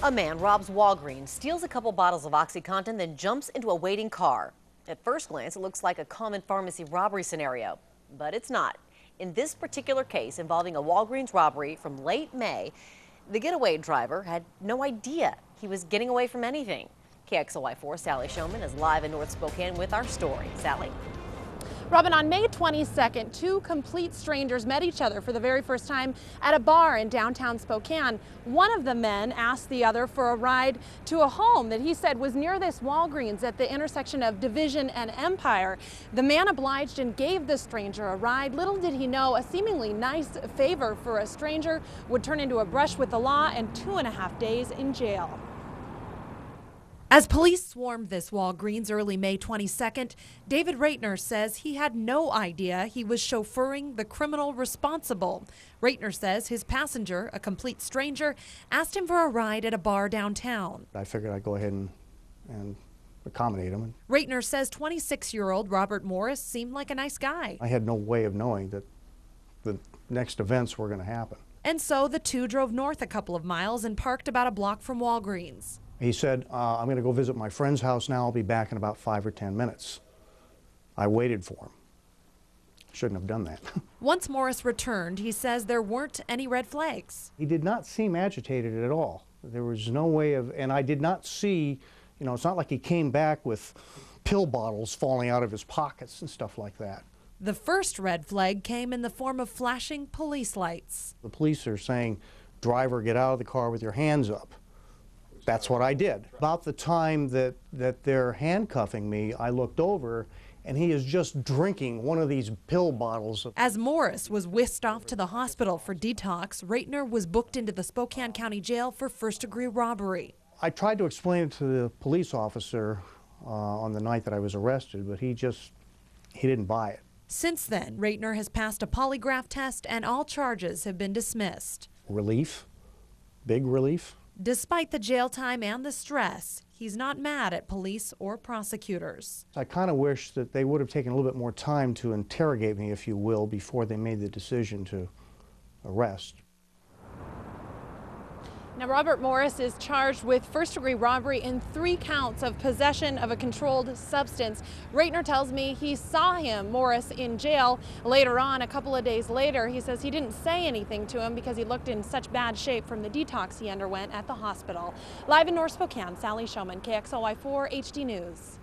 A man robs Walgreens, steals a couple bottles of OxyContin, then jumps into a waiting car. At first glance, it looks like a common pharmacy robbery scenario, but it's not. In this particular case involving a Walgreens robbery from late May, the getaway driver had no idea he was getting away from anything. KXLY4 Sally Showman is live in North Spokane with our story. Sally? Robin, on May 22nd, two complete strangers met each other for the very first time at a bar in downtown Spokane. One of the men asked the other for a ride to a home that he said was near this Walgreens at the intersection of Division and Empire. The man obliged and gave the stranger a ride. Little did he know a seemingly nice favor for a stranger would turn into a brush with the law and 2.5 days in jail. As police swarmed this Walgreens early May 22nd, David Raitner says he had no idea he was chauffeuring the criminal responsible. Raitner says his passenger, a complete stranger, asked him for a ride at a bar downtown. I figured I'd go ahead and accommodate him. Raitner says 26-year-old Robert Morris seemed like a nice guy. I had no way of knowing that the next events were going to happen. And so the two drove north a couple of miles and parked about a block from Walgreens. He said, I'm going to go visit my friend's house now. I'll be back in about 5 or 10 minutes. I waited for him. Shouldn't have done that. Once Morris returned, he says there weren't any red flags. He did not seem agitated at all. There was no way of, and I did not see, it's not like he came back with pill bottles falling out of his pockets and stuff like that. The first red flag came in the form of flashing police lights. The police are saying, driver, get out of the car with your hands up. That's what I did. About the time that they're handcuffing me, I looked over and he is just drinking one of these pill bottles. As Morris was whisked off to the hospital for detox, Raitner was booked into the Spokane County Jail for first-degree robbery. I tried to explain it to the police officer on the night that I was arrested, but he didn't buy it. Since then, Raitner has passed a polygraph test and all charges have been dismissed. Relief, big relief. Despite the jail time and the stress, he's not mad at police or prosecutors. I kind of wish that they would have taken a little bit more time to interrogate me, if you will, before they made the decision to arrest. Now, Robert Morris is charged with first-degree robbery in 3 counts of possession of a controlled substance. Raitner tells me he saw Morris, in jail. Later on, a couple of days later, he says he didn't say anything to him because he looked in such bad shape from the detox he underwent at the hospital. Live in North Spokane, Sally Showman, KXLY4 HD News.